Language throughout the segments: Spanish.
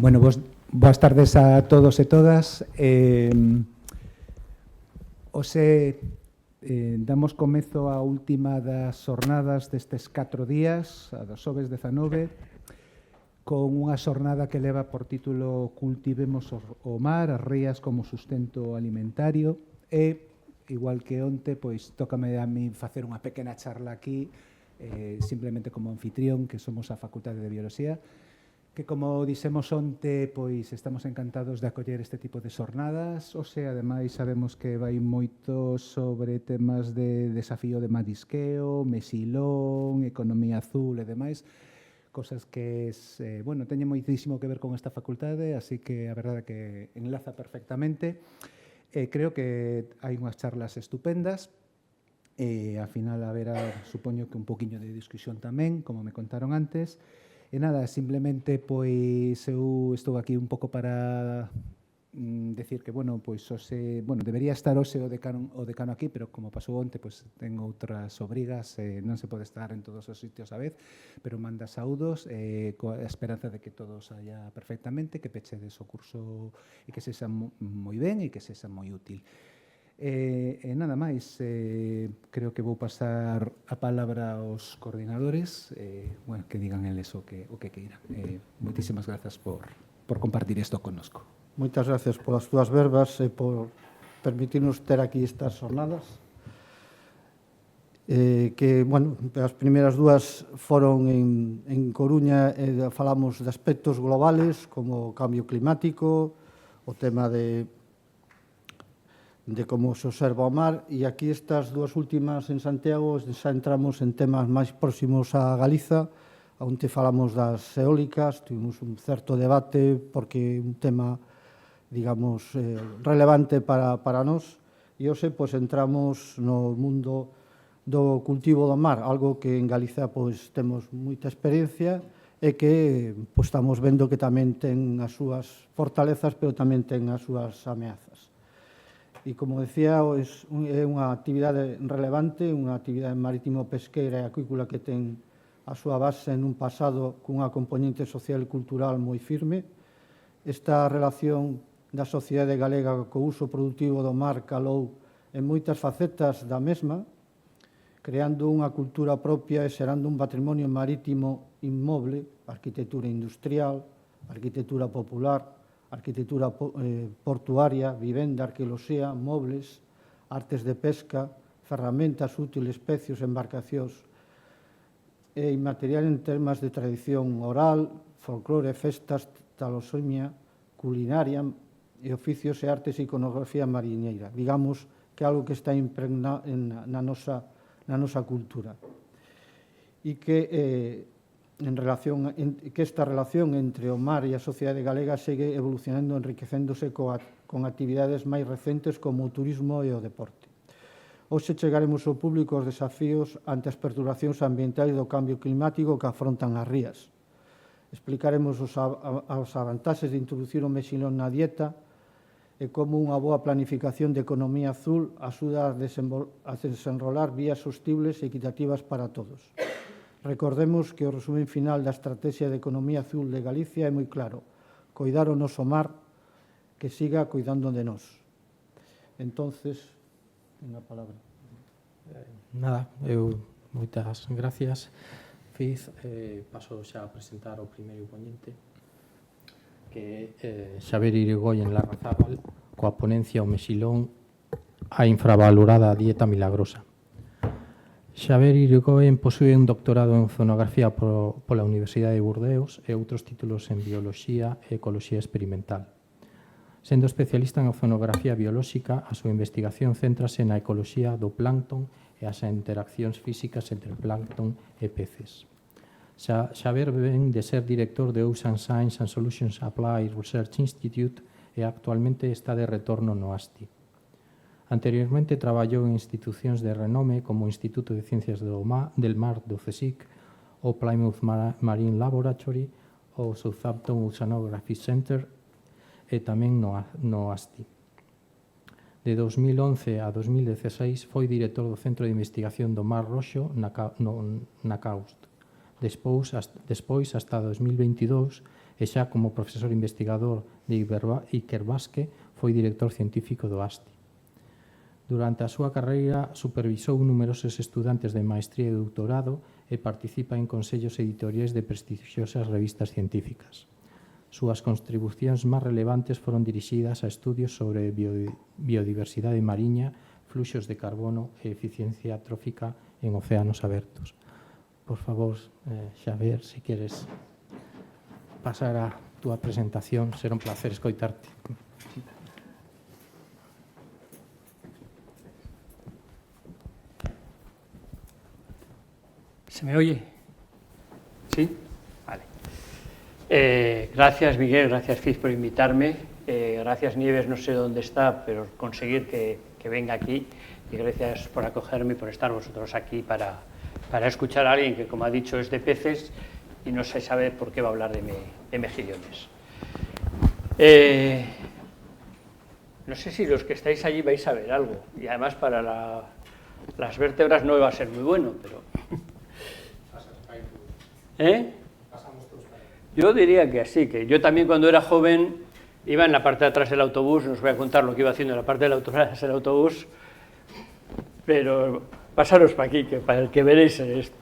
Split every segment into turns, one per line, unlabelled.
Bueno, boas tardes a todos e todas. Hoxe damos comezo á última das xornadas destes 4 días, a dos xoves 19, con unha xornada que leva por título Cultivemos o mar, as rías como sustento alimentario, e, igual que onte, pois tócame a mí facer unha pequena charla aquí, simplemente como anfitrión, que somos a Facultade de Bioloxía, que, como dixemos onte, pois estamos encantados de acoller este tipo de xornadas. Oxe, ademais, sabemos que vai moito sobre temas de desafío de marisqueo, mexilón, economía azul e demais, cosas que teñen moitísimo que ver con esta facultade, así que a verdade é que enlaza perfectamente. Creo que hai unhas charlas estupendas, e, ao final, supoño que un poquinho de discusión tamén, como me contaron antes. E nada, simplemente, pois, eu estou aquí un pouco para decir que, debería estar hoxe o decano aquí, pero como pasou onte, pois, ten outras obrigas, non se pode estar en todos os sitios a vez, pero manda saúdos, coa esperanza de que todo saia perfectamente, que pechedes o curso e que sexa moi ben e que sexa moi útil. Nada máis, creo que vou pasar a palabra aos coordinadores, que digan eles o que queiran. Moitísimas grazas por compartir isto connosco.
Moitas gracias polas túas verbas e por permitirnos ter aquí estas jornadas. As primeiras dúas foron en Coruña e falamos de aspectos globales como o cambio climático, o tema de como se observa o mar, e aquí estas dúas últimas en Santiago xa entramos en temas máis próximos a Galiza, onde falamos das eólicas, tuvimos un certo debate porque é un tema, digamos, relevante para nós, e hoxe entramos no mundo do cultivo do mar, algo que en Galiza temos moita experiencia e que estamos vendo que tamén ten as súas fortalezas, pero tamén ten as súas ameazas. E, como decía, é unha actividade relevante, unha actividade marítimo-pesqueira e acuícola que ten a súa base en un pasado cunha componente social e cultural moi firme. Esta relación da sociedade galega co uso productivo do mar calou en moitas facetas da mesma, creando unha cultura propia e xerando un patrimonio marítimo inmoble, arquitectura industrial, arquitectura popular, arquitectura portuaria, vivenda, arqueoloxía, mobles, artes de pesca, ferramentas útiles, especios, embarcacións e inmaterial en temas de tradición oral, folclore, festas, taloxemia, culinaria e oficios e artes e iconografía mariñeira. Digamos que é algo que está impregnado na nosa cultura e que esta relación entre o mar e a sociedade galega segue evolucionando, enriquecéndose con actividades máis recentes como o turismo e o deporte. Hoxe chegaremos ao público os desafíos ante as perturbacións ambientais do cambio climático que afrontan as rías. Explicaremos as avantaxes de introducir o mexilón na dieta e como unha boa planificación de economía azul axuda a desenrolar vías sostibles e equitativas para todos. Recordemos que o resumen final da Estrategia de Economía Azul de Galicia é moi claro: coidar o noso mar, que siga coidando de nós. Entonces, unha palabra.
Nada, moitas gracias. Fiz, paso xa a presentar o primeiro ponente, que é Xavier Irigoyen Larrazábal, coa ponencia O mexilón, a infravalorada dieta milagrosa. Xavier Irigoyen posúe un doctorado en oceanografía pola Universidade de Burdeos e outros títulos en bioloxía e ecoloxía experimental. Sendo especialista en oceanografía biolóxica, a súa investigación céntrase na ecoloxía do plancton e as interaccións físicas entre plancton e peces. Xavier ven de ser director de Ocean Science and Solutions Applied Research Institute e actualmente está de retorno no ASTI. Anteriormente traballou en institucións de renome como o Instituto de Ciencias del Mar do CSIC, o Plymouth Marine Laboratory, o Southampton Oceanography Center e tamén no ASTI. De 2011 a 2016 foi director do Centro de Investigación do Mar Roxo na CAUST. Despois, hasta 2022, e xa como profesor investigador de Ikerbasque foi director científico do ASTI. Durante a súa carreira supervisou numerosos estudantes de maestría e doutorado e participa en consellos editoriais de prestixiosas revistas científicas. Súas contribucións máis relevantes foron dirixidas a estudios sobre biodiversidade mariña, fluxos de carbono e eficiencia trófica en océanos abertos. Por favor, Xavier, se queres pasar a túa presentación, será un placer escoitarte.
¿Se me oye? ¿Sí? Vale. Gracias, Miguel, gracias, Fiz, por invitarme. Gracias, Nieves, no sé dónde está, pero conseguir que venga aquí. Y gracias por acogerme y por estar vosotros aquí para escuchar a alguien que, como ha dicho, es de peces y no se sabe por qué va a hablar de mejillones. No sé si los que estáis allí vais a ver algo. Y además para las vértebras no va a ser muy bueno, pero... Yo diría que sí, que yo también cuando era joven iba en la parte de atrás del autobús, no os voy a contar lo que iba haciendo en la parte de atrás del autobús, pero pasaros para aquí, que para el que veréis esto.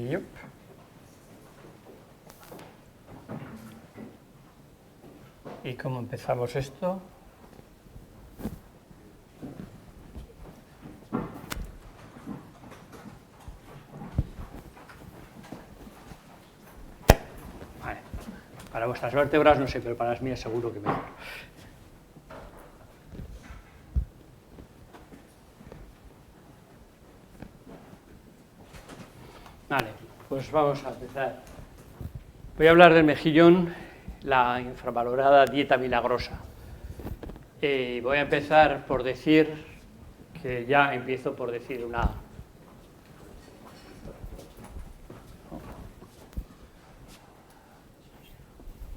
Yep. ¿Y cómo empezamos esto? Vale. Para vuestras vértebras no sé, pero para las mías seguro que mejor. Vale, pues vamos a empezar. Voy a hablar del mejillón, la infravalorada dieta milagrosa. Voy a empezar por decir que ya empiezo por decir una...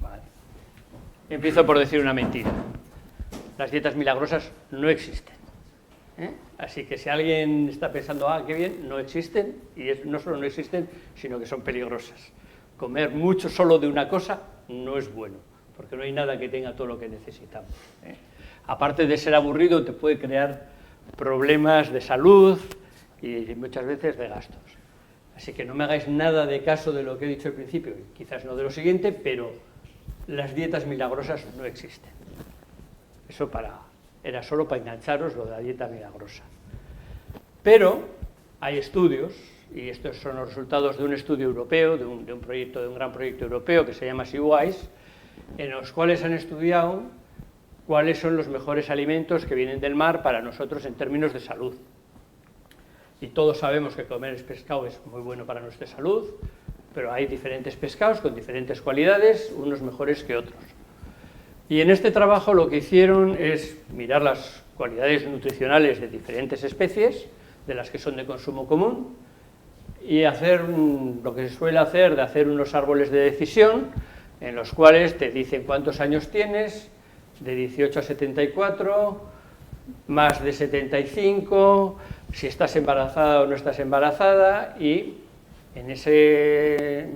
Vale. Empiezo por decir una mentira. Las dietas milagrosas no existen. Así que si alguien está pensando, qué bien, no existen, y no solo no existen, sino que son peligrosas. Comer mucho solo de una cosa no es bueno, porque no hay nada que tenga todo lo que necesitamos. Aparte de ser aburrido, te puede crear problemas de salud y muchas veces de gastos. Así que no me hagáis nada de caso de lo que he dicho al principio, quizás no de lo siguiente, pero las dietas milagrosas no existen. Eso era solo para engancharos lo de la dieta milagrosa. Pero hay estudios, y estos son los resultados de un estudio europeo, de un gran proyecto europeo que se llama SeaWise, en los cuales han estudiado cuáles son los mejores alimentos que vienen del mar para nosotros en términos de salud. Y todos sabemos que comer pescado es muy bueno para nuestra salud, pero hay diferentes pescados con diferentes cualidades, unos mejores que otros. Y en este trabajo lo que hicieron es mirar las cualidades nutricionales de diferentes especies, de las que son de consumo común, y hacer lo que se suele hacer, de hacer unos árboles de decisión, en los cuales te dicen cuántos años tienes, de 18 a 74, más de 75, si estás embarazada o no estás embarazada, y en ese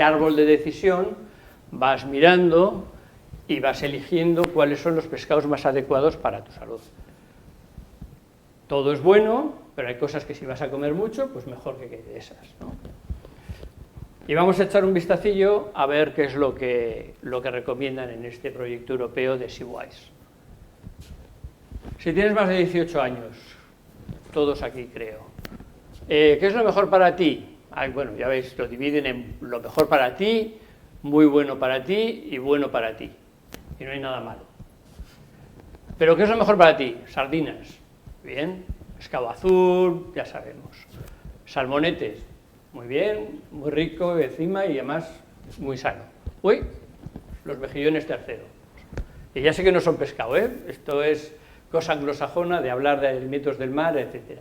árbol de decisión vas mirando y vas eligiendo cuáles son los pescados más adecuados para tu salud. Todo es bueno, pero hay cosas que si vas a comer mucho, pues mejor que de esas, ¿no? Y vamos a echar un vistacillo a ver qué es lo que recomiendan en este proyecto europeo de SeaWise. Si tienes más de 18 años, todos aquí creo, ¿qué es lo mejor para ti? Bueno, ya veis, lo dividen en lo mejor para ti, muy bueno para ti y bueno para ti. Y no hay nada malo. ¿Pero qué es lo mejor para ti? Sardinas. Bien. Pescado azul, ya sabemos. Salmonetes. Muy bien, muy rico encima y además muy sano. Uy, los mejillones terceros. Y ya sé que no son pescado, Esto es cosa anglosajona de hablar de alimentos del mar, etc.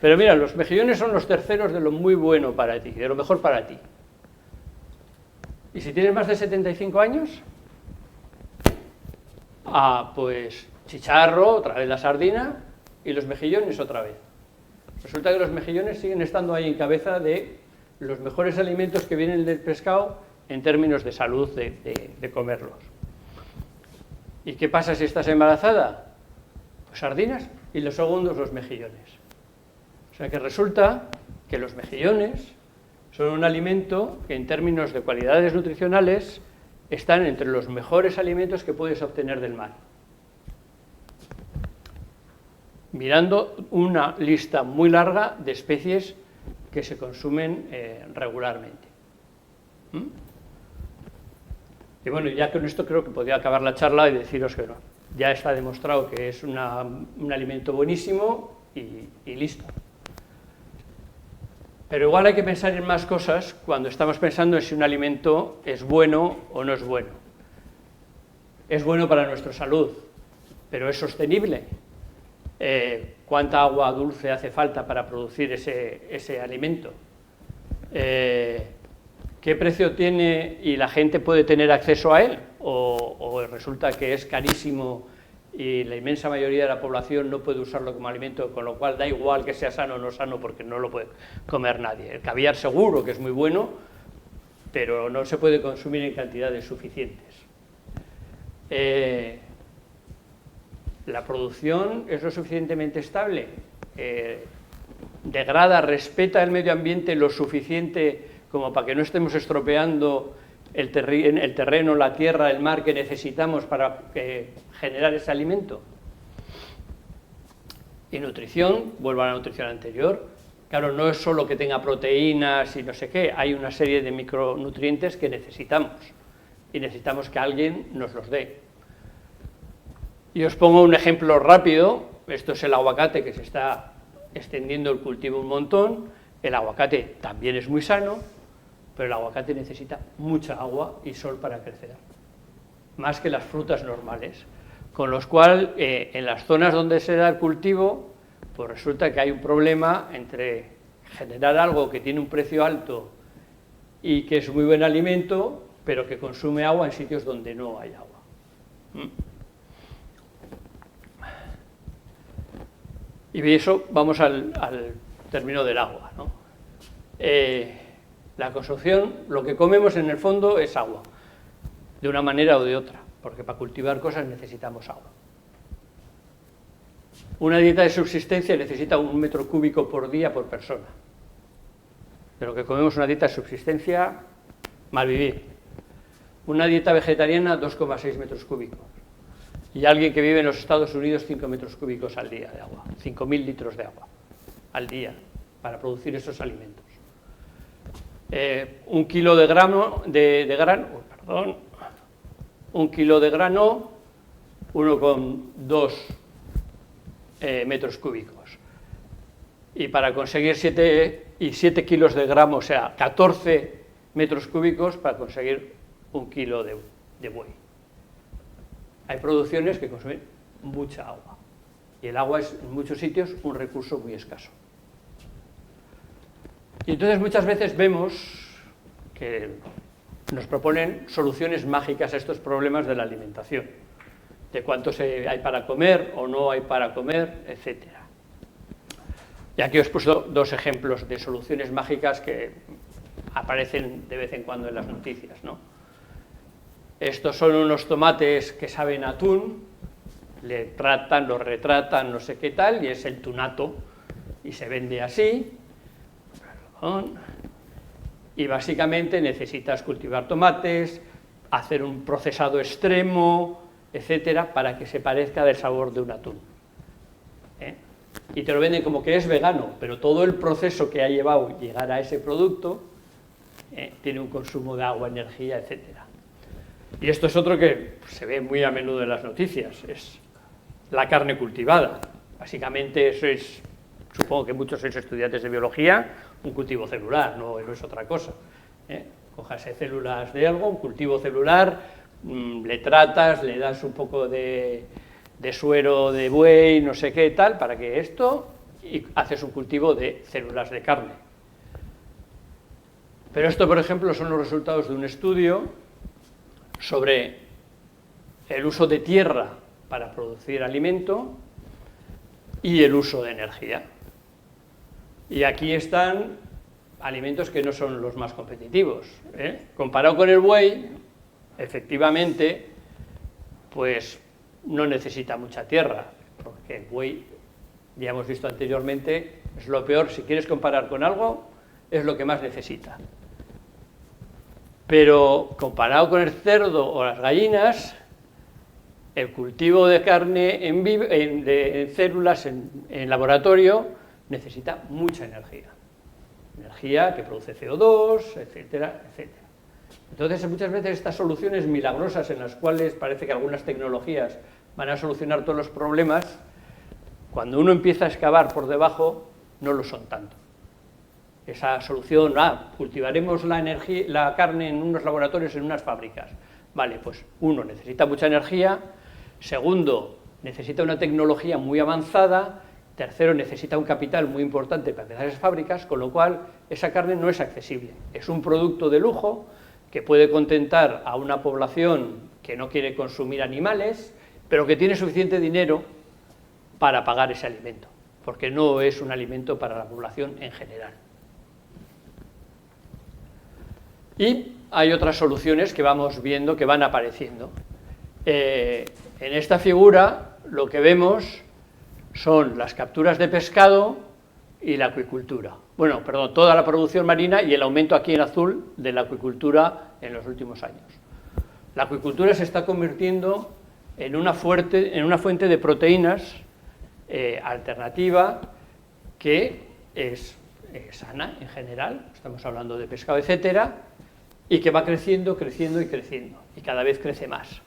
Pero mira, los mejillones son los terceros de lo muy bueno para ti, de lo mejor para ti. ¿Y si tienes más de 75 años? pues chicharro, otra vez la sardina, y los mejillones otra vez. Resulta que los mejillones siguen estando ahí en cabeza de los mejores alimentos que vienen del pescado en términos de salud de comerlos. ¿Y qué pasa si estás embarazada? Pues sardinas, y los segundos los mejillones. O sea que resulta que los mejillones son un alimento que en términos de cualidades nutricionales están entre los mejores alimentos que puedes obtener del mar. Mirando una lista muy larga de especies que se consumen regularmente. Y bueno, ya con esto creo que podría acabar la charla y deciros que no, ya está demostrado que es un alimento buenísimo y listo. Pero igual hay que pensar en más cosas cuando estamos pensando en si un alimento es bueno o no es bueno. Es bueno para nuestra salud, pero ¿es sostenible? ¿Cuánta agua dulce hace falta para producir ese alimento? ¿Qué precio tiene y la gente puede tener acceso a él? ¿O resulta que es carísimo y la inmensa mayoría de la población no puede usarlo como alimento, con lo cual da igual que sea sano o no sano porque no lo puede comer nadie? El caviar seguro que es muy bueno, pero no se puede consumir en cantidades suficientes. ¿La producción es lo suficientemente estable? ¿Degrada, respeta el medio ambiente lo suficiente como para que no estemos estropeando el terreno, la tierra, el mar que necesitamos para generar ese alimento? Y nutrición, vuelvo a la nutrición anterior, claro, no es solo que tenga proteínas y no sé qué, hay una serie de micronutrientes que necesitamos y necesitamos que alguien nos los dé. Y os pongo un ejemplo rápido. Esto es el aguacate, que se está extendiendo el cultivo un montón. El aguacate también es muy sano, pero el aguacate necesita mucha agua y sol para crecer, más que las frutas normales, con lo cual en las zonas donde se da el cultivo, pues resulta que hay un problema entre generar algo que tiene un precio alto y que es muy buen alimento, pero que consume agua en sitios donde no hay agua. Y de eso vamos al término del agua, ¿no? La construcción, lo que comemos en el fondo es agua, de una manera o de otra, porque para cultivar cosas necesitamos agua. Una dieta de subsistencia necesita 1 metro cúbico por día por persona. De lo que comemos una dieta de subsistencia, mal vivir. Una dieta vegetariana, 2,6 metros cúbicos. Y alguien que vive en los Estados Unidos, 5 metros cúbicos al día de agua, 5.000 litros de agua al día para producir esos alimentos. 1 kilo de grano, 1 kilo de grano, 1,2 metros cúbicos. Y para conseguir 7 kilos de gramo, o sea, 14 metros cúbicos para conseguir 1 kilo de buey. Hay producciones que consumen mucha agua y el agua es en muchos sitios un recurso muy escaso. Y entonces muchas veces vemos que nos proponen soluciones mágicas a estos problemas de la alimentación, de cuánto hay para comer o no hay para comer, etc. Y aquí os he puesto 2 ejemplos de soluciones mágicas que aparecen de vez en cuando en las noticias, ¿no? Estos son unos tomates que saben a atún, los retratan, no sé qué tal, y es el tunato, y se vende así. Y básicamente necesitas cultivar tomates, hacer un procesado extremo, etcétera, para que se parezca del sabor de un atún. Y te lo venden como que es vegano, pero todo el proceso que ha llevado llegar a ese producto tiene un consumo de agua, energía, etcétera. Y esto es otro que se ve muy a menudo en las noticias, es la carne cultivada. Básicamente eso es, supongo que muchos sois estudiantes de biología, un cultivo celular, no es otra cosa. Cójase células de algo, un cultivo celular, le tratas, le das un poco de suero de buey, no sé qué tal, para que esto, y haces un cultivo de células de carne. Pero esto, por ejemplo, son los resultados de un estudio sobre el uso de tierra para producir alimento y el uso de energía. Y aquí están alimentos que no son los más competitivos, ¿eh? Comparado con el buey, efectivamente, pues no necesita mucha tierra, porque el buey, ya hemos visto anteriormente, es lo peor. Si quieres comparar con algo, es lo que más necesita. Pero comparado con el cerdo o las gallinas, el cultivo de carne de células en laboratorio necesita mucha energía. Energía que produce CO2, etcétera, etcétera. Entonces, muchas veces estas soluciones milagrosas en las cuales parece que algunas tecnologías van a solucionar todos los problemas, cuando uno empieza a excavar por debajo, no lo son tanto. Esa solución, cultivaremos la carne en unos laboratorios, en unas fábricas. Vale, pues uno, necesita mucha energía. Segundo, necesita una tecnología muy avanzada. Tercero, necesita un capital muy importante para empezar esas fábricas, con lo cual esa carne no es accesible. Es un producto de lujo que puede contentar a una población que no quiere consumir animales, pero que tiene suficiente dinero para pagar ese alimento, porque no es un alimento para la población en general. Y hay otras soluciones que vamos viendo que van apareciendo. En esta figura lo que vemos son las capturas de pescado y la acuicultura. Bueno, perdón, toda la producción marina y el aumento aquí en azul de la acuicultura en los últimos años. La acuicultura se está convirtiendo en una fuente de proteínas alternativa que es sana en general, estamos hablando de pescado, etcétera, y que va creciendo, creciendo y creciendo, y cada vez crece más.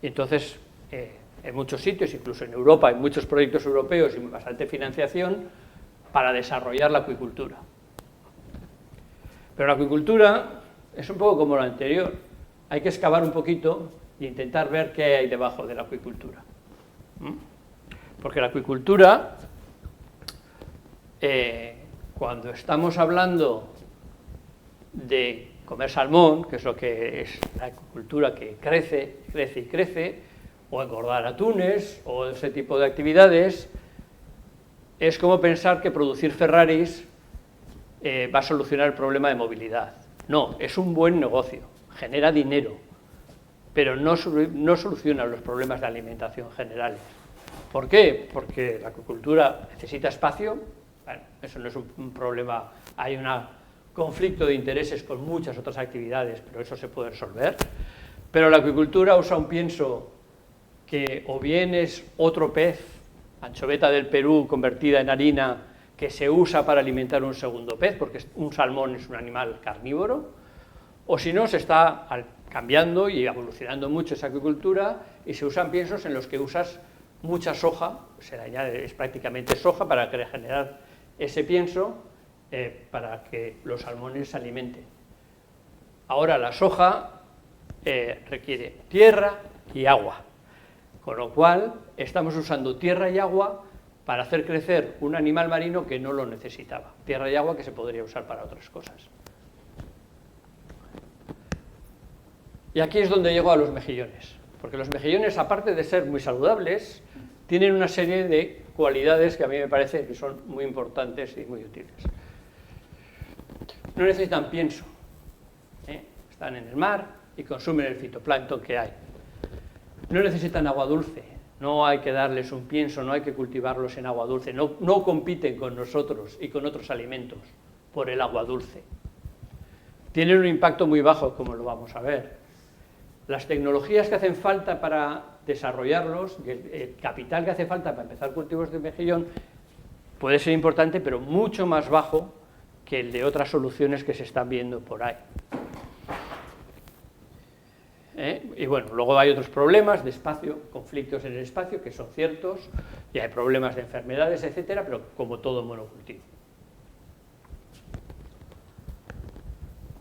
Y entonces, en muchos sitios, incluso en Europa, hay muchos proyectos europeos y bastante financiación para desarrollar la acuicultura. Pero la acuicultura es un poco como la anterior, hay que excavar un poquito e intentar ver qué hay debajo de la acuicultura. Porque la acuicultura, cuando estamos hablando de comer salmón, que es lo que es la acuicultura que crece, crece y crece, o engordar atunes, o ese tipo de actividades, es como pensar que producir Ferraris va a solucionar el problema de movilidad. No, es un buen negocio, genera dinero, pero no soluciona los problemas de alimentación generales. ¿Por qué? Porque la acuicultura necesita espacio. Bueno, eso no es un problema, hay un conflicto de intereses con muchas otras actividades, pero eso se puede resolver. Pero la acuicultura usa un pienso que o bien es otro pez, anchoveta del Perú convertida en harina, que se usa para alimentar un segundo pez, porque un salmón es un animal carnívoro, o si no, se está cambiando y evolucionando mucho esa acuicultura y se usan piensos en los que usas mucha soja, se le añade, es prácticamente soja para generar ese pienso para que los salmones se alimenten. Ahora la soja requiere tierra y agua, con lo cual estamos usando tierra y agua para hacer crecer un animal marino que no lo necesitaba. Tierra y agua que se podría usar para otras cosas. Y aquí es donde llego a los mejillones, porque los mejillones, aparte de ser muy saludables, tienen una serie de cualidades que a mí me parece que son muy importantes y muy útiles. No necesitan pienso, están en el mar y consumen el fitoplancton que hay. No necesitan agua dulce, no hay que darles un pienso, no hay que cultivarlos en agua dulce, no compiten con nosotros y con otros alimentos por el agua dulce. Tienen un impacto muy bajo, como lo vamos a ver. Las tecnologías que hacen falta para desarrollarlos, el capital que hace falta para empezar cultivos de mejillón, puede ser importante, pero mucho más bajo que el de otras soluciones que se están viendo por ahí. Y bueno, luego hay otros problemas de espacio, conflictos en el espacio, que son ciertos, y hay problemas de enfermedades, etcétera, pero como todo monocultivo.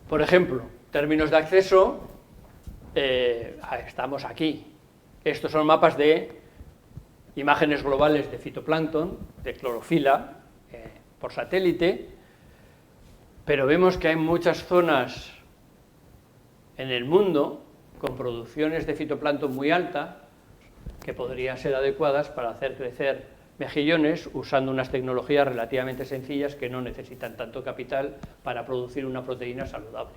Por ejemplo, términos de acceso, estamos aquí. Estos son mapas de imágenes globales de fitoplancton, de clorofila, por satélite, pero vemos que hay muchas zonas en el mundo con producciones de fitoplancton muy altas, que podrían ser adecuadas para hacer crecer mejillones usando unas tecnologías relativamente sencillas que no necesitan tanto capital para producir una proteína saludable.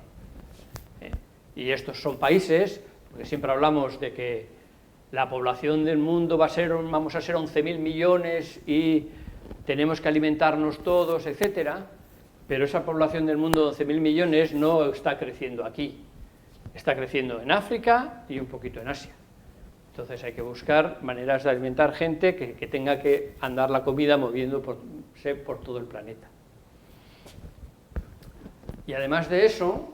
Y estos son países, porque siempre hablamos de que la población del mundo vamos a ser 11.000 millones y tenemos que alimentarnos todos, etcétera, pero esa población del mundo de 11.000 millones no está creciendo aquí, está creciendo en África y un poquito en Asia. Entonces hay que buscar maneras de alimentar gente que tenga que andar la comida moviéndose por todo el planeta. Y además de eso,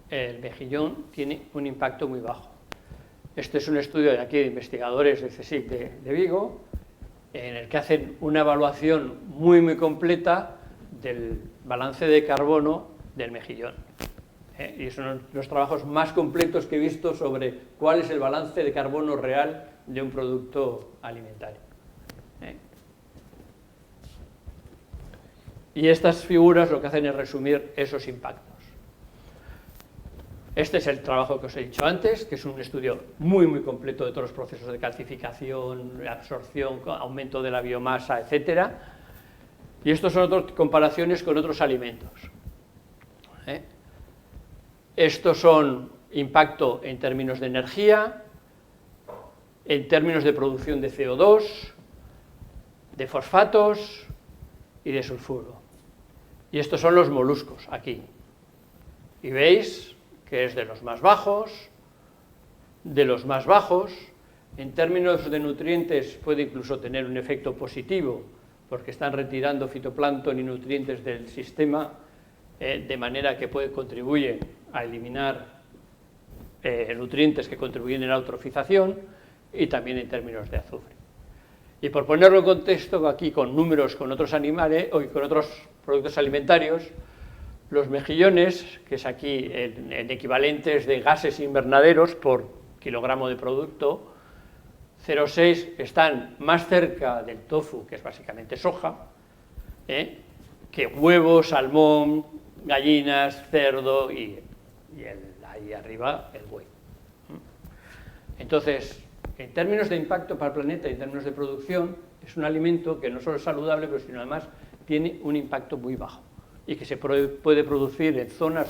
el mejillón tiene un impacto muy bajo. Este es un estudio de aquí de investigadores del CSIC de Vigo, en el que hacen una evaluación muy completa del balance de carbono del mejillón. Y son los trabajos más completos que he visto sobre cuál es el balance de carbono real de un producto alimentario. Y estas figuras lo que hacen es resumir esos impactos. Este es el trabajo que os he dicho antes, que es un estudio muy completo de todos los procesos de calcificación, absorción, aumento de la biomasa, etcétera. Y estos son otras comparaciones con otros alimentos. Estos son impacto en términos de energía, en términos de producción de CO2, de fosfatos y de sulfuro. Y estos son los moluscos, aquí. Y veis que es de los más bajos, en términos de nutrientes puede incluso tener un efecto positivo, porque están retirando fitoplancton y nutrientes del sistema, de manera que contribuye a eliminar nutrientes que contribuyen en la eutrofización, y también en términos de azufre. Y por ponerlo en contexto aquí con números con otros animales o con otros productos alimentarios, los mejillones, que es aquí en equivalentes de gases invernaderos por kilogramo de producto, 0,6 están más cerca del tofu, que es básicamente soja, que huevos, salmón, gallinas, cerdo y ahí arriba el buey. Entonces, en términos de impacto para el planeta y en términos de producción, es un alimento que no solo es saludable, pero sino además tiene un impacto muy bajo y que se puede producir en zonas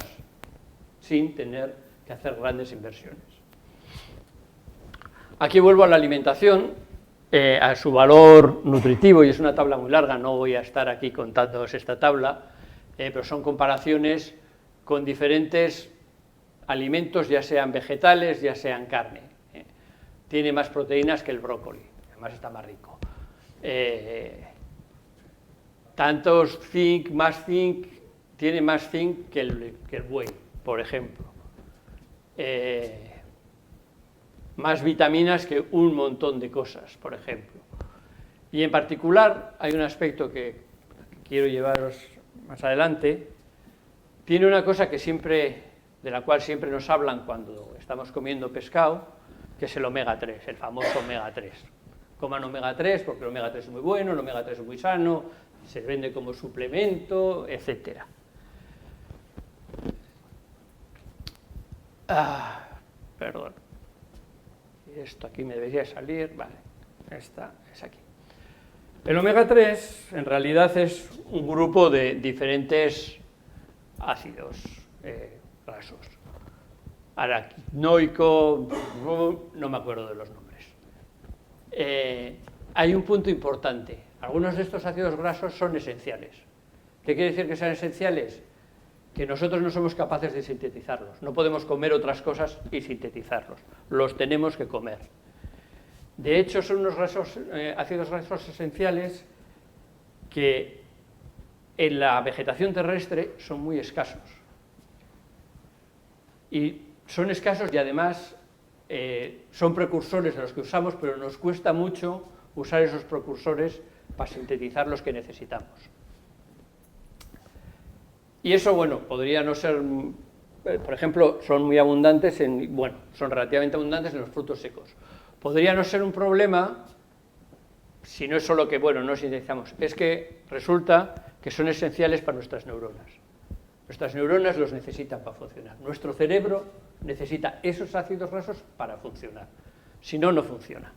sin tener que hacer grandes inversiones. Aquí vuelvo a la alimentación, a su valor nutritivo, y es una tabla muy larga, no voy a estar aquí contándoos esta tabla, pero son comparaciones con diferentes alimentos, ya sean vegetales, ya sean carne. Tiene más proteínas que el brócoli, además está más rico. Tantos zinc, más zinc, tiene más zinc que el buey, por ejemplo. Más vitaminas que un montón de cosas, por ejemplo. Y en particular, hay un aspecto que quiero llevaros más adelante. Tiene una cosa de la cual siempre nos hablan cuando estamos comiendo pescado, que es el omega 3, el famoso omega 3. Coman omega 3 porque el omega 3 es muy bueno, el omega 3 es muy sano, se vende como suplemento, etc. Perdón. Esto aquí me debería salir, vale, esta es aquí. El omega 3 en realidad es un grupo de diferentes ácidos grasos. Arachidnoico, no me acuerdo de los nombres. Hay un punto importante. Algunos de estos ácidos grasos son esenciales. ¿Qué quiere decir que sean esenciales? Que nosotros no somos capaces de sintetizarlos. No podemos comer otras cosas y sintetizarlos. Los tenemos que comer. De hecho, son unos ácidos grasos esenciales que en la vegetación terrestre son muy escasos. Y son escasos y además son precursores de los que usamos, pero nos cuesta mucho usar esos precursores para sintetizar los que necesitamos. Y eso, bueno, podría no ser, por ejemplo, son muy abundantes son relativamente abundantes en los frutos secos. Podría no ser un problema si no es solo que, no sintetizamos, es que resulta que son esenciales para nuestras neuronas. Nuestras neuronas los necesitan para funcionar. Nuestro cerebro necesita esos ácidos grasos para funcionar. Si no, no funciona.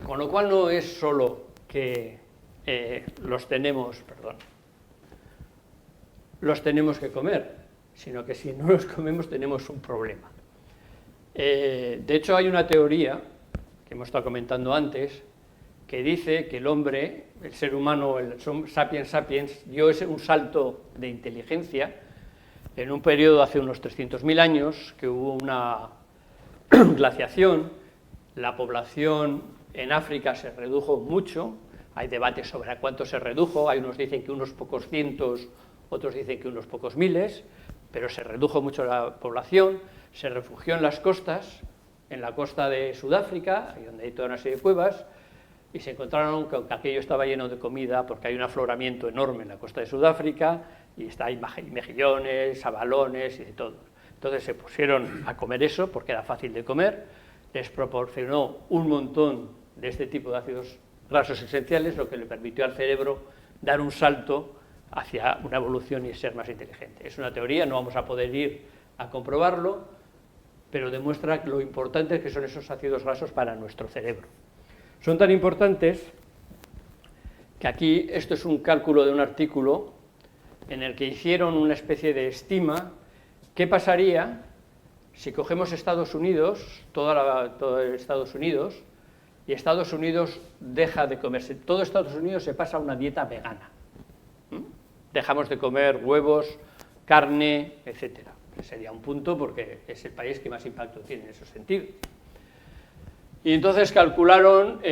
Con lo cual no es solo que los tenemos que comer, sino que si no los comemos tenemos un problema. De hecho, hay una teoría que hemos estado comentando antes, que dice que el hombre, el ser humano, el sapiens sapiens, dio un salto de inteligencia en un periodo hace unos 300.000 años, que hubo una glaciación, la población en África se redujo mucho, hay debates sobre a cuánto se redujo, hay unos dicen que unos pocos cientos, otros dicen que unos pocos miles, pero se redujo mucho la población, se refugió en las costas, en la costa de Sudáfrica, donde hay toda una serie de cuevas, y se encontraron que aquello estaba lleno de comida, porque hay un afloramiento enorme en la costa de Sudáfrica, y hay mejillones, abalones y de todo. Entonces se pusieron a comer eso, porque era fácil de comer, les proporcionó un montón de este tipo de ácidos grasos esenciales, lo que le permitió al cerebro dar un salto hacia una evolución y ser más inteligente. Es una teoría, no vamos a poder ir a comprobarlo, pero demuestra lo importantes que son esos ácidos grasos para nuestro cerebro. Son tan importantes que aquí, esto es un cálculo de un artículo en el que hicieron una especie de estima, ¿qué pasaría si cogemos Estados Unidos, todo Estados Unidos, y Estados Unidos deja de comerse, todo Estados Unidos se pasa a una dieta vegana? Dejamos de comer huevos, carne, etcétera. Sería un punto porque es el país que más impacto tiene en ese sentido. Y entonces calcularon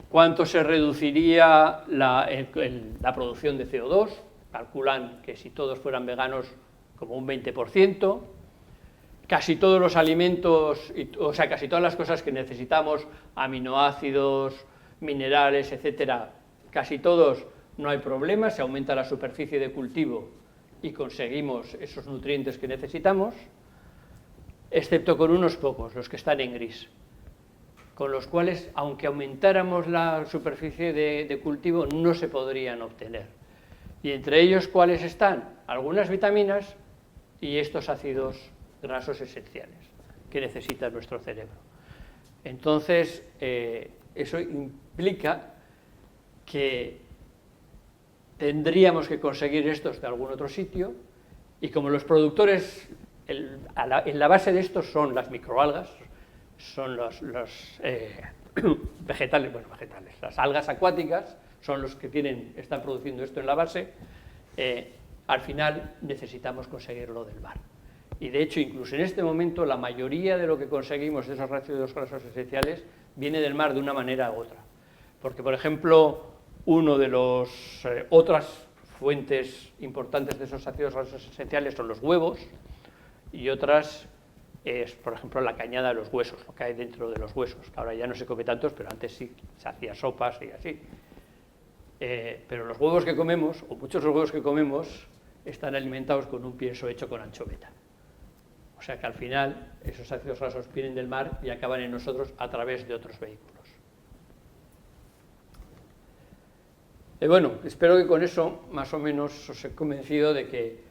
cuánto se reduciría la producción de CO2, calculan que si todos fueran veganos como un 20%, casi todos los alimentos, o sea, casi todas las cosas que necesitamos, aminoácidos, minerales, etcétera, casi todos no hay problema, se aumenta la superficie de cultivo y conseguimos esos nutrientes que necesitamos, excepto con unos pocos, los que están en gris, con los cuales, aunque aumentáramos la superficie de cultivo, no se podrían obtener. Y entre ellos, ¿cuáles están? Algunas vitaminas y estos ácidos grasos esenciales que necesita nuestro cerebro. Entonces, eso implica que tendríamos que conseguir estos de algún otro sitio, y como los productores, en la base de estos son las microalgas, son los vegetales, las algas acuáticas son los que están produciendo esto en la base, al final necesitamos conseguirlo del mar. Y de hecho, incluso en este momento, la mayoría de lo que conseguimos de esos ácidos grasos esenciales viene del mar de una manera u otra. Porque, por ejemplo, uno de los otras fuentes importantes de esos ácidos grasos esenciales son los huevos, y otras es, por ejemplo, la cañada de los huesos, lo que hay dentro de los huesos, que ahora ya no se come tantos, pero antes sí, se hacía sopas y así. Pero los huevos que comemos, o muchos de los huevos que comemos, están alimentados con un pienso hecho con anchoveta. O sea que al final esos ácidos grasos vienen del mar y acaban en nosotros a través de otros vehículos. Bueno, espero que con eso más o menos os he convencido de que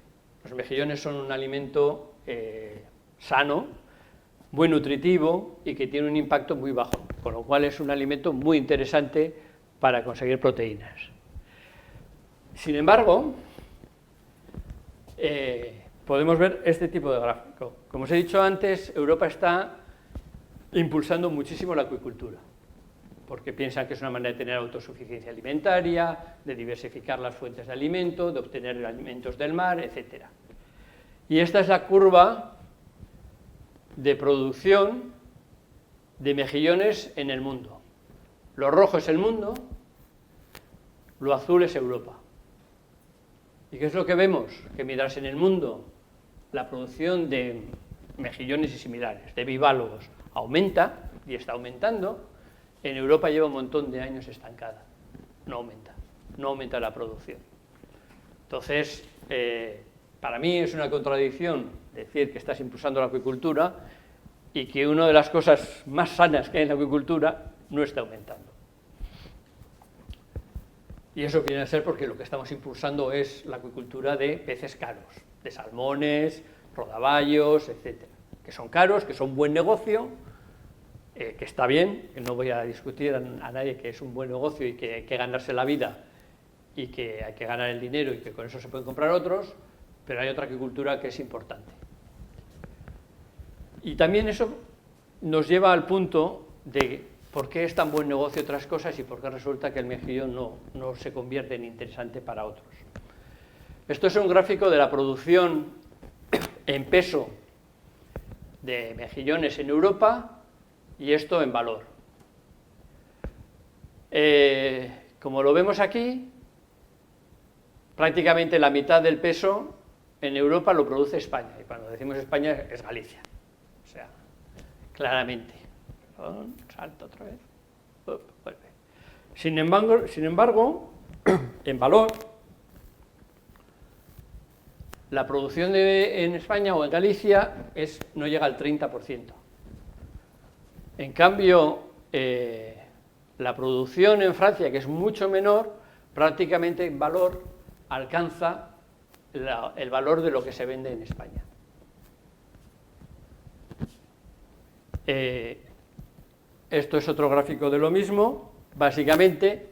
los mejillones son un alimento sano, muy nutritivo y que tiene un impacto muy bajo, con lo cual es un alimento muy interesante para conseguir proteínas. Sin embargo, podemos ver este tipo de gráfico. Como os he dicho antes, Europa está impulsando muchísimo la acuicultura, porque piensan que es una manera de tener autosuficiencia alimentaria, de diversificar las fuentes de alimento, de obtener alimentos del mar, etc. Y esta es la curva de producción de mejillones en el mundo. Lo rojo es el mundo, lo azul es Europa. ¿Y qué es lo que vemos? Que mientras en el mundo la producción de mejillones y similares, de bivalvos, aumenta, y está aumentando, en Europa lleva un montón de años estancada. No aumenta la producción. Entonces, para mí es una contradicción decir que estás impulsando la acuicultura y que una de las cosas más sanas que hay en la acuicultura no está aumentando. Y eso viene a ser porque lo que estamos impulsando es la acuicultura de peces caros, de salmones, rodaballos, etcétera, que son caros, que son buen negocio, que está bien, que no voy a discutir a nadie que es un buen negocio y que hay que ganarse la vida y que hay que ganar el dinero y que con eso se pueden comprar otros, pero hay otra acuicultura que es importante. Y también eso nos lleva al punto de por qué es tan buen negocio otras cosas y por qué resulta que el mejillón no se convierte en interesante para otros. Esto es un gráfico de la producción en peso de mejillones en Europa y esto en valor. Como lo vemos aquí, prácticamente la mitad del peso en Europa lo produce España, y cuando decimos España es Galicia, o sea, claramente. Perdón, salto otra vez. Vuelve. Sin embargo, en valor, la producción en España o en Galicia no llega al 30%. En cambio, la producción en Francia, que es mucho menor, prácticamente en valor alcanza el valor de lo que se vende en España. Esto es otro gráfico de lo mismo. Básicamente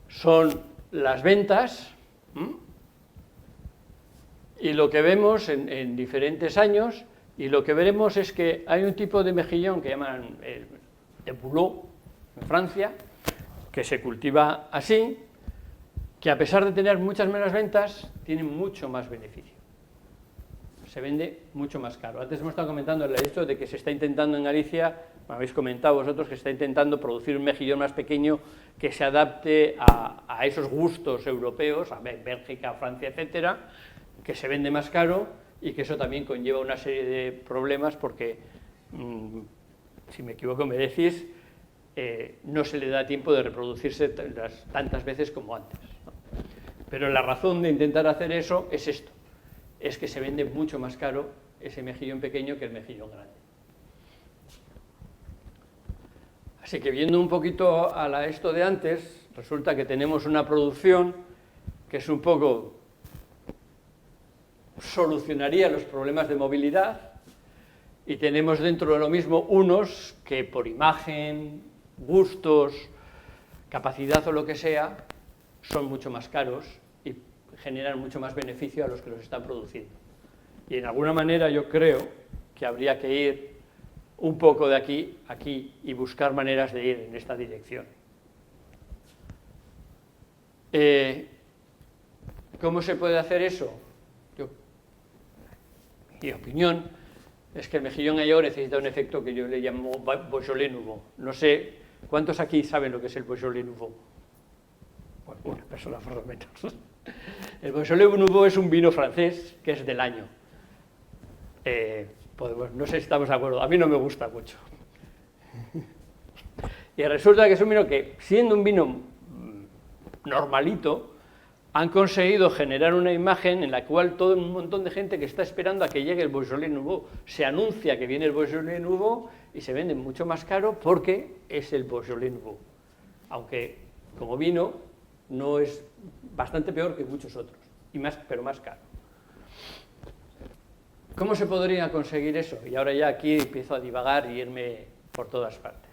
son las ventas y lo que vemos en diferentes años, y lo que veremos es que hay un tipo de mejillón que llaman el boulot en Francia, que se cultiva así, que a pesar de tener muchas menos ventas, tiene mucho más beneficio. Se vende mucho más caro. Antes hemos estado comentando el hecho de que se está intentando en Galicia, me habéis comentado vosotros, que se está intentando producir un mejillón más pequeño que se adapte a esos gustos europeos, a Bélgica, Francia, etcétera, que se vende más caro y que eso también conlleva una serie de problemas porque, si me equivoco me decís, no se le da tiempo de reproducirse tantas veces como antes, ¿no? Pero la razón de intentar hacer eso es esto, es que se vende mucho más caro ese mejillón pequeño que el mejillón grande. Así que viendo un poquito a esto de antes, resulta que tenemos una producción que es un poco, solucionaría los problemas de movilidad, y tenemos dentro de lo mismo unos que por imagen, gustos, capacidad o lo que sea, son mucho más caros y generan mucho más beneficio a los que los están produciendo. Y en alguna manera yo creo que habría que ir un poco de aquí a aquí y buscar maneras de ir en esta dirección. ¿Cómo se puede hacer eso? Mi opinión es que el mejillón gallego necesita un efecto que yo le llamo Beaujolais Nouveau. No sé, ¿cuántos aquí saben lo que es el Beaujolais Nouveau? Bueno, una persona por lo menos. El Beaujolais Nouveau es un vino francés que es del año. No sé si estamos de acuerdo, a mí no me gusta mucho. Y resulta que es un vino que, siendo un vino normalito, han conseguido generar una imagen en la cual todo un montón de gente que está esperando a que llegue el Beaujolais Nouveau se anuncia que viene el Beaujolais Nouveau y se vende mucho más caro porque es el Beaujolais Nouveau. Aunque como vino no es bastante peor que muchos otros, pero más caro. ¿Cómo se podría conseguir eso? Y ahora ya aquí empiezo a divagar y irme por todas partes.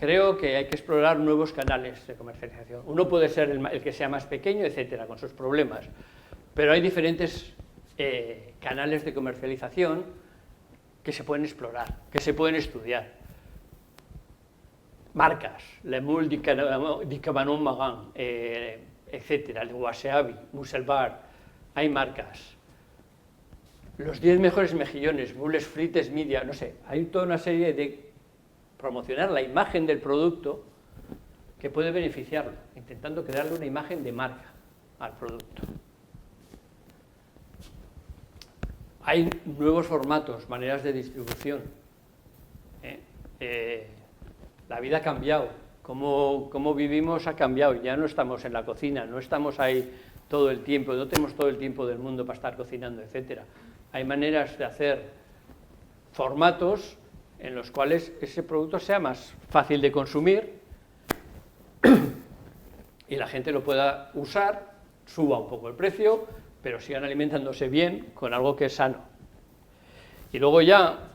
Creo que hay que explorar nuevos canales de comercialización. Uno puede ser el que sea más pequeño, etcétera, con sus problemas, pero hay diferentes canales de comercialización que se pueden explorar, que se pueden estudiar. Marcas, Le Moule di Cabanon Magan, etcétera, el Wasabi, Musselbar, hay marcas. Los 10 mejores mejillones, Boules Frites Media, no sé, hay toda una serie de promocionar la imagen del producto que puede beneficiarlo, intentando crearle una imagen de marca al producto. Hay nuevos formatos, maneras de distribución. La vida ha cambiado, cómo vivimos ha cambiado, ya no estamos en la cocina, no estamos ahí todo el tiempo, no tenemos todo el tiempo del mundo para estar cocinando, etcétera. Hay maneras de hacer formatos en los cuales ese producto sea más fácil de consumir y la gente lo pueda usar, suba un poco el precio, pero sigan alimentándose bien con algo que es sano. Y luego ya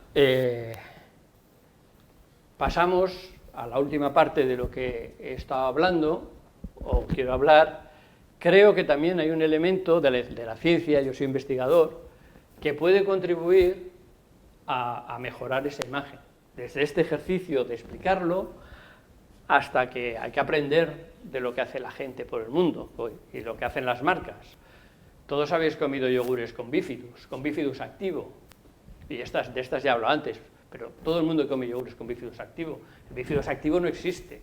pasamos a la última parte de lo que he estado hablando, o quiero hablar. Creo que también hay un elemento de la ciencia, yo soy investigador, que puede contribuir a mejorar esa imagen. Desde este ejercicio de explicarlo hasta que hay que aprender de lo que hace la gente por el mundo hoy y lo que hacen las marcas. Todos habéis comido yogures con bifidus activo, y de estas ya hablo antes, pero todo el mundo come yogures con bifidus activo. El bifidus activo no existe.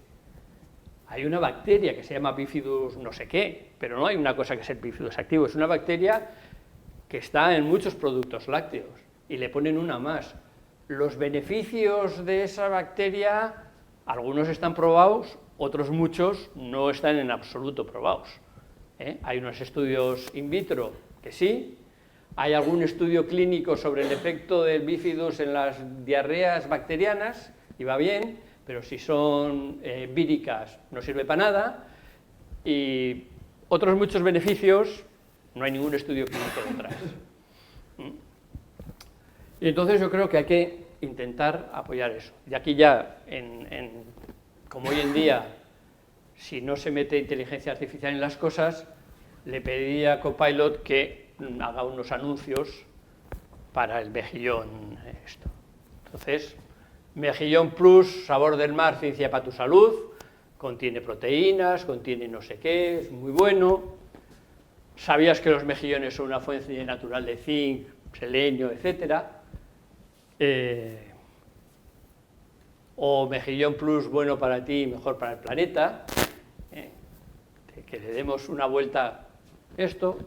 Hay una bacteria que se llama bifidus no sé qué, pero no hay una cosa que sea el bifidus activo. Es una bacteria que está en muchos productos lácteos y le ponen una más. Los beneficios de esa bacteria, algunos están probados, otros muchos no están en absoluto probados. Hay unos estudios in vitro que sí, hay algún estudio clínico sobre el efecto del bifidus en las diarreas bacterianas, y va bien, pero si son víricas no sirve para nada, y otros muchos beneficios, no hay ningún estudio clínico detrás. Y entonces yo creo que hay que intentar apoyar eso. Y aquí ya, como hoy en día, si no se mete inteligencia artificial en las cosas, le pediría a Copilot que haga unos anuncios para el mejillón. Entonces, mejillón plus, sabor del mar, ciencia para tu salud, contiene proteínas, contiene no sé qué, es muy bueno. ¿Sabías que los mejillones son una fuente natural de zinc, selenio, etcétera? O mejillón plus, bueno para ti y mejor para el planeta. Que le demos una vuelta. Esto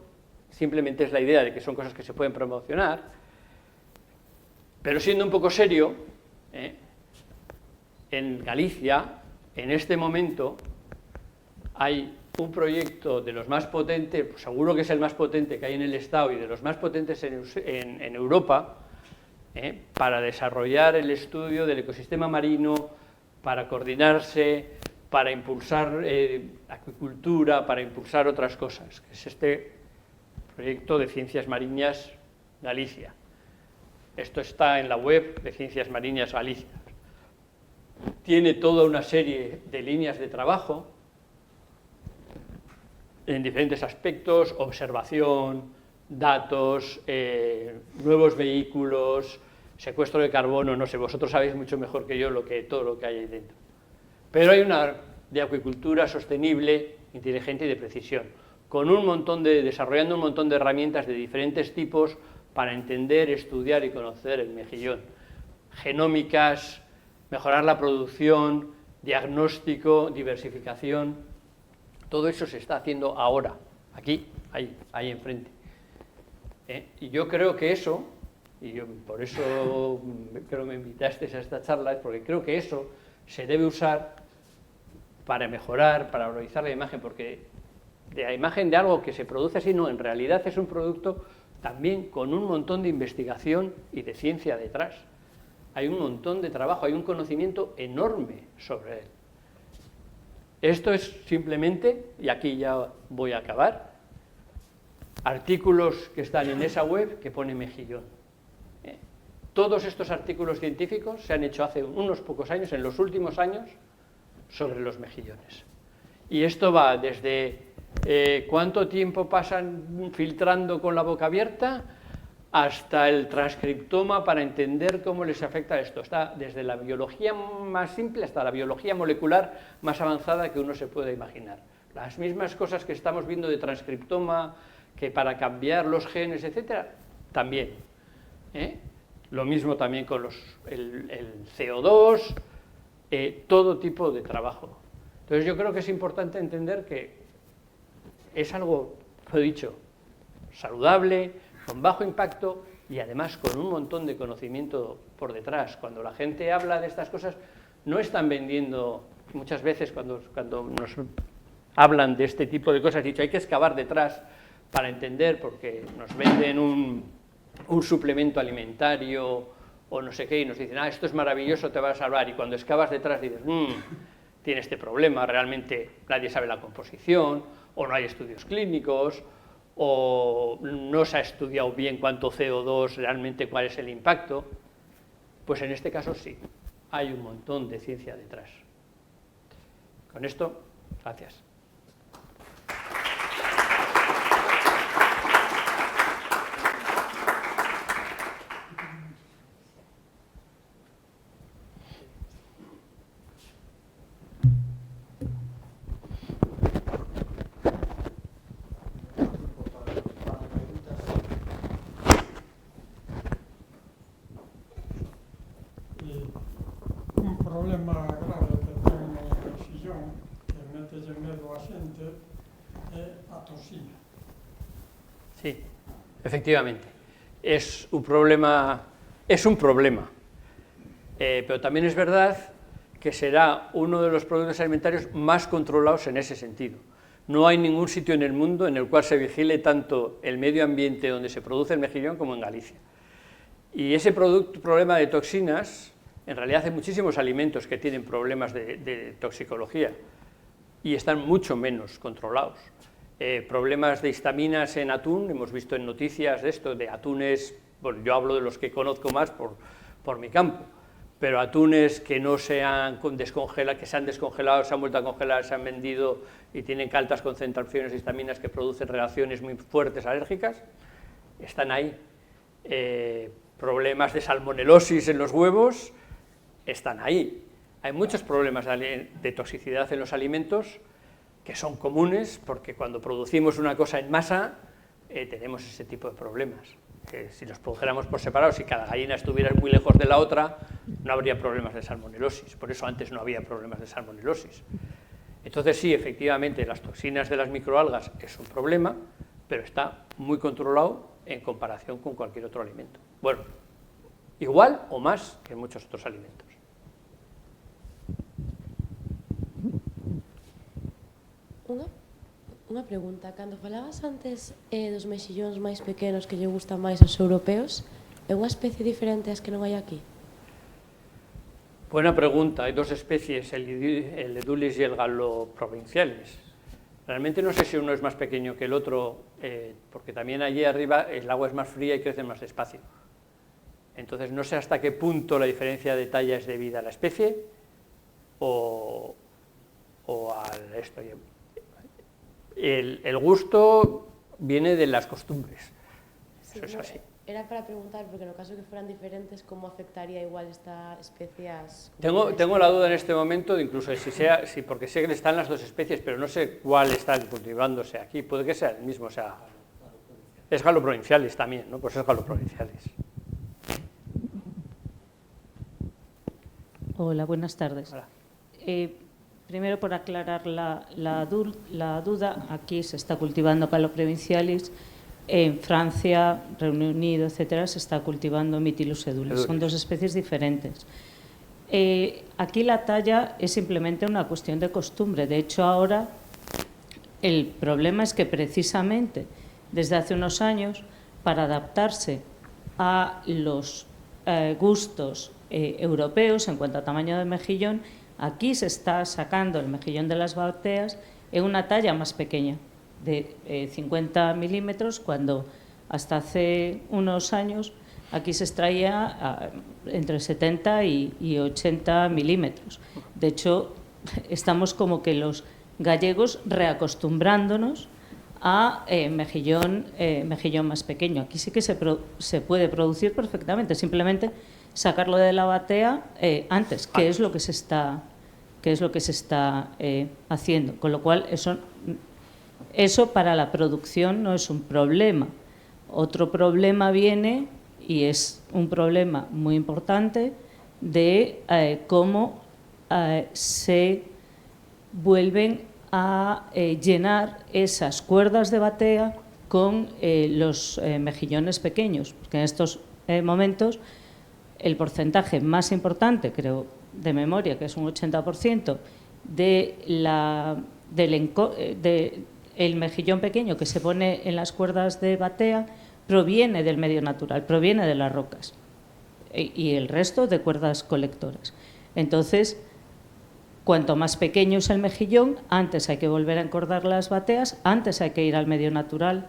simplemente es la idea de que son cosas que se pueden promocionar, pero siendo un poco serio, en Galicia, en este momento, hay un proyecto de los más potentes, pues seguro que es el más potente que hay en el Estado y de los más potentes en Europa, para desarrollar el estudio del ecosistema marino, para coordinarse, para impulsar acuicultura, para impulsar otras cosas, que es este proyecto de Ciencias Mariñas Galicia. Esto está en la web de Ciencias Mariñas Galicia. Tiene toda una serie de líneas de trabajo en diferentes aspectos: observación, datos, nuevos vehículos, secuestro de carbono, no sé, vosotros sabéis mucho mejor que yo todo lo que hay ahí dentro. Pero hay una de acuicultura sostenible, inteligente y de precisión, desarrollando un montón de herramientas de diferentes tipos para entender, estudiar y conocer el mejillón. Genómicas, mejorar la producción, diagnóstico, diversificación. Todo eso se está haciendo ahora, aquí, ahí enfrente. Y yo creo que eso, por eso creo que me invitasteis a esta charla, es porque creo que eso se debe usar para mejorar, para valorizar la imagen, porque de la imagen de algo que se produce así, no, en realidad es un producto también con un montón de investigación y de ciencia detrás. Hay un montón de trabajo, hay un conocimiento enorme sobre él. Esto es simplemente, y aquí ya voy a acabar, artículos que están en esa web que pone mejillón. Todos estos artículos científicos se han hecho hace unos pocos años, en los últimos años, sobre los mejillones. Y esto va desde cuánto tiempo pasan filtrando con la boca abierta hasta el transcriptoma para entender cómo les afecta esto. Está desde la biología más simple hasta la biología molecular más avanzada que uno se pueda imaginar. Las mismas cosas que estamos viendo de transcriptoma, que para cambiar los genes, etcétera, también. Lo mismo también con el CO2, todo tipo de trabajo. Entonces yo creo que es importante entender que es algo, lo he dicho, saludable, con bajo impacto y además con un montón de conocimiento por detrás. Cuando la gente habla de estas cosas, no están vendiendo, muchas veces cuando nos hablan de este tipo de cosas, he dicho, hay que excavar detrás para entender, porque nos venden un suplemento alimentario o no sé qué, y nos dicen, esto es maravilloso, te va a salvar, y cuando excavas detrás dices, tiene este problema, realmente nadie sabe la composición, o no hay estudios clínicos, o no se ha estudiado bien cuánto CO2, realmente cuál es el impacto, pues en este caso sí, hay un montón de ciencia detrás. Con esto, gracias.
Un problema grave que ten o mexillón, que mételle medo a xente, é a toxina.
Sí, efectivamente, es un problema, pero también es verdad que será uno de los productos alimentarios más controlados en ese sentido. No hay ningún sitio en el mundo en el cual se vigile tanto el medio ambiente donde se produce el mejillón como en Galicia. Y ese problema de toxinas, en realidad hay muchísimos alimentos que tienen problemas de toxicología y están mucho menos controlados. Problemas de histaminas en atún, hemos visto en noticias de esto, de atunes, bueno, yo hablo de los que conozco más por mi campo, pero atunes que no se han descongelado, que se han descongelado, se han vuelto a congelar, se han vendido y tienen altas concentraciones de histaminas que producen reacciones muy fuertes alérgicas, están ahí. Problemas de salmonelosis en los huevos, están ahí. Hay muchos problemas de toxicidad en los alimentos que son comunes porque cuando producimos una cosa en masa tenemos ese tipo de problemas. Si los produjéramos por separado, si cada gallina estuviera muy lejos de la otra, no habría problemas de salmonelosis. Por eso antes no había problemas de salmonelosis. Entonces sí, efectivamente, las toxinas de las microalgas es un problema, pero está muy controlado en comparación con cualquier otro alimento. Bueno, igual o más que en muchos otros alimentos.
Unha pregunta, cando falabas antes dos mexillóns máis pequenos que lle gustan máis aos europeos, é unha especie diferente ás que non hai aquí?
Buena pregunta, hay dos especies, el edulis y el galoprovincialis. Realmente no sé si uno es más pequeño que el otro, porque también allí arriba el agua es más fría y crece más despacio. Entonces no sé hasta qué punto la diferencia de talla es debida a la especie o al esto. El gusto viene de las costumbres, eso es así.
Era para preguntar, porque en el caso que fueran diferentes, ¿cómo afectaría igual esta especie a las...
Tengo la duda en este momento, de incluso porque sé que están las dos especies, pero no sé cuál está cultivándose aquí, puede que sea el mismo, o sea, es galoprovincialis también, ¿no? Pues es galoprovincialis.
Hola, buenas tardes.
Hola.
Primero, por aclarar la duda, aquí se está cultivando galoprovincialis, en Francia, Reino Unido, etcétera, se está cultivando Mytilus edulis. Son dos especies diferentes. Aquí la talla es simplemente una cuestión de costumbre. De hecho, ahora el problema es que precisamente desde hace unos años, para adaptarse a los gustos europeos en cuanto a tamaño de mejillón, aquí se está sacando el mejillón de las bacteas en una talla más pequeña, de 50 milímetros, cuando hasta hace unos años aquí se extraía entre 70 y 80 milímetros. De hecho, estamos como que los gallegos reacostumbrándonos a mejillón más pequeño. Aquí sí que se puede producir perfectamente, simplemente sacarlo de la batea antes, que es lo que se está haciendo, con lo cual eso para la producción no es un problema. Otro problema viene, y es un problema muy importante, de cómo se vuelven a llenar esas cuerdas de batea con los mejillones pequeños, porque en estos momentos el porcentaje más importante, creo de memoria, que es un 80%, del mejillón pequeño que se pone en las cuerdas de batea proviene del medio natural, proviene de las rocas y el resto de cuerdas colectoras. Entonces, Cuanto más pequeño es el mejillón, antes hay que volver a encordar las bateas, antes hay que ir al medio natural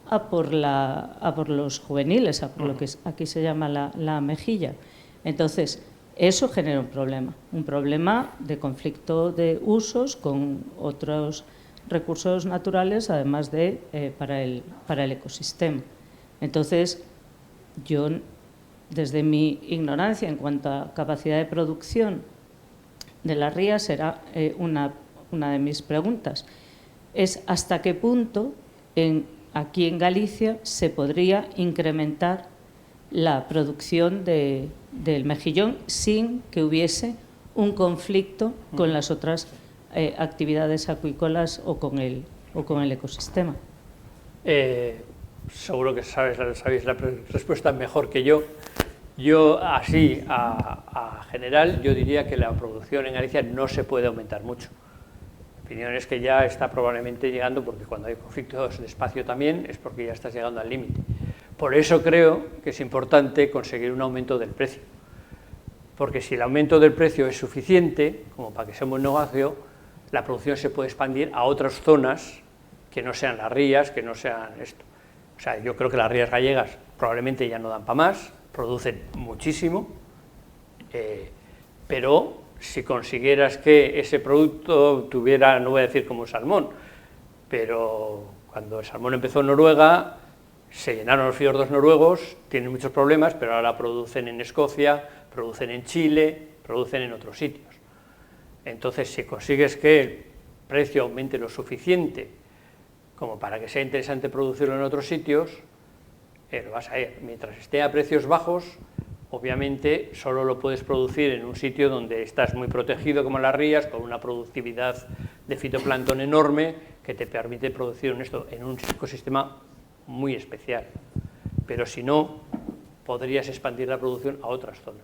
a por los juveniles, a por lo que aquí se llama la mejilla. Entonces, eso genera un problema de conflicto de usos con otros recursos naturales, además de para el ecosistema. Entonces, yo, desde mi ignorancia en cuanto a capacidad de producción de las rías, era una de mis preguntas, es hasta qué punto aquí en Galicia se podría incrementar la producción del mejillón sin que hubiese un conflicto con las otras actividades acuícolas o con el ecosistema.
Seguro que sabéis la respuesta mejor que yo. Yo, así, a general, yo diría que la producción en Galicia no se puede aumentar mucho. Mi opinión es que ya está probablemente llegando, porque cuando hay conflictos de espacio también, es porque ya estás llegando al límite. Por eso creo que es importante conseguir un aumento del precio. Porque si el aumento del precio es suficiente, como para que sea un buen negocio, la producción se puede expandir a otras zonas que no sean las rías, que no sean esto. O sea, yo creo que las rías gallegas probablemente ya no dan para más, producen muchísimo, pero si consiguieras que ese producto tuviera, no voy a decir como un salmón, pero cuando el salmón empezó en Noruega, se llenaron los fiordos noruegos, tienen muchos problemas, pero ahora producen en Escocia, producen en Chile, producen en otros sitios. Entonces, si consigues que el precio aumente lo suficiente como para que sea interesante producirlo en otros sitios, lo vas a ir. Mientras esté a precios bajos, obviamente solo lo puedes producir en un sitio donde estás muy protegido, como las rías, con una productividad de fitoplancton enorme que te permite producir en un ecosistema muy especial. Pero si no, podrías expandir la producción a otras zonas.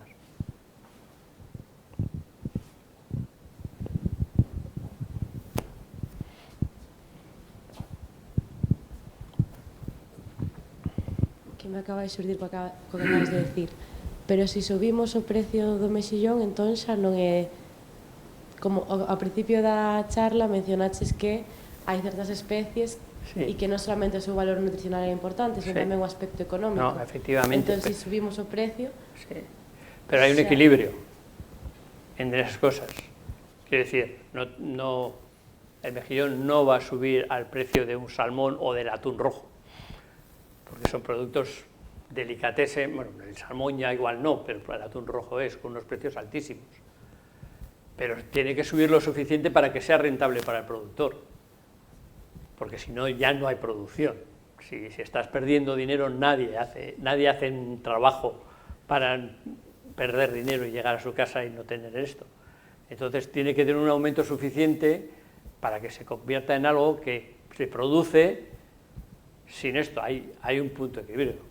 Que me acaba de xurdir co que acabas de decir, pero se subimos o precio do mexillón, entón xa non é como ao principio da charla mencionaches que hai certas especies e que non solamente o seu valor nutricional é importante, sino tamén o aspecto económico.
No, efectivamente.
Entón, se subimos o precio...
Sí. Pero hai un equilibrio entre esas cosas. Quiero decir, el mejillón no va a subir al precio de un salmón o del atún rojo, porque son productos delicatessen. Bueno, el salmón ya igual no, pero el atún rojo es, con unos precios altísimos. Pero tiene que subir lo suficiente para que sea rentable para el productor, porque si no, ya no hay producción. Si estás perdiendo dinero, nadie hace un trabajo para perder dinero y llegar a su casa y no tener esto. Entonces tiene que tener un aumento suficiente para que se convierta en algo que se produce. Sin esto hay un punto de equilibrio.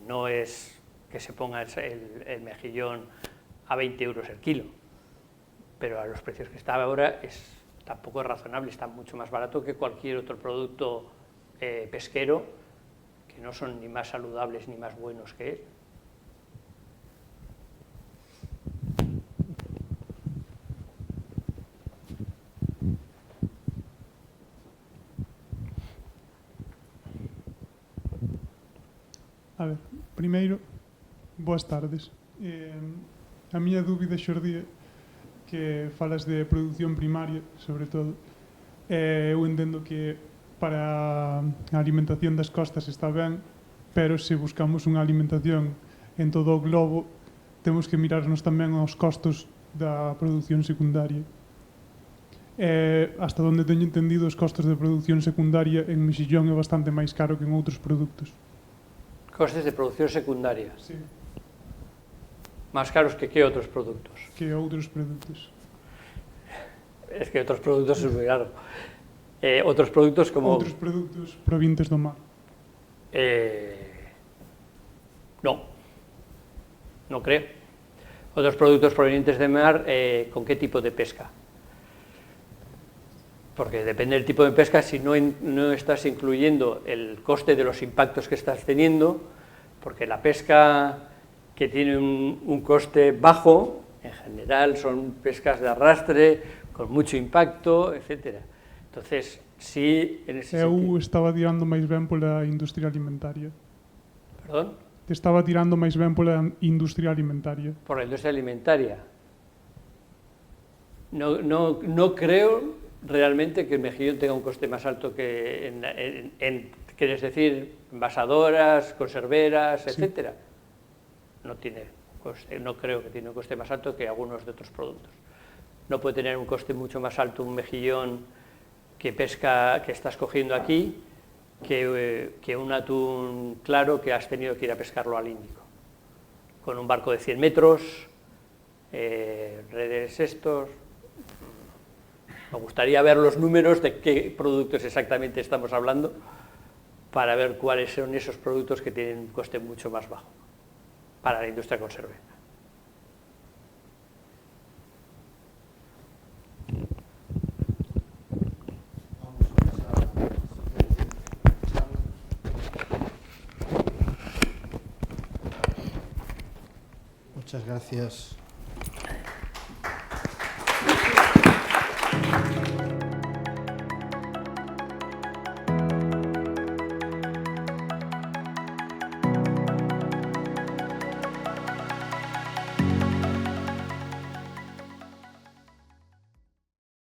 No es que se ponga el mejillón a 20 euros el kilo, pero a los precios que está ahora tampoco es razonable, está mucho más barato que cualquier otro producto pesquero, que no son ni más saludables ni más buenos que él.
A ver, primeiro, boas tardes. A miña dúbida xordía que falas de produción primaria, sobre todo. Eu entendo que para a alimentación das costas está ben, pero se buscamos unha alimentación en todo o globo, temos que mirarnos tamén aos costos da produción secundaria. Hasta onde teño entendido, os costos de produción secundaria en mexillón é bastante máis caro que en outros produtos.
Costes de producción secundaria.
Sí.
Más caros que otros productos.
Que outros produtos.
Es que otros productos es muy raro. Otros productos como...
Outros produtos provenientes do mar.
No creo. Otros productos provenientes del mar, ¿con qué tipo de pesca? Porque depende del tipo de pesca, si no estás incluyendo el coste de los impactos que estás teniendo, porque la pesca que tiene un coste bajo En general son pescas de arrastre, con mucho impacto, etc. Entonces, sí, en ese
Eu
sentido...
estaba tirando máis ben pola industria alimentaria.
¿Perdón?
Te estaba tirando máis ben pola industria alimentaria.
Por la industria alimentaria. No creo realmente que el mejillón tenga un coste más alto que quieres decir, envasadoras, conserveras,
Sí.
etcétera. No tiene coste, no creo que tiene un coste más alto que algunos de otros productos. No puede tener un coste mucho más alto un mejillón que estás cogiendo aquí que un atún claro que has tenido que ir a pescarlo al Índico. Con un barco de 100 metros, redes estos... Me gustaría ver los números de qué productos exactamente estamos hablando para ver cuáles son esos productos que tienen un coste mucho más bajo para la industria conservera.
Muchas gracias.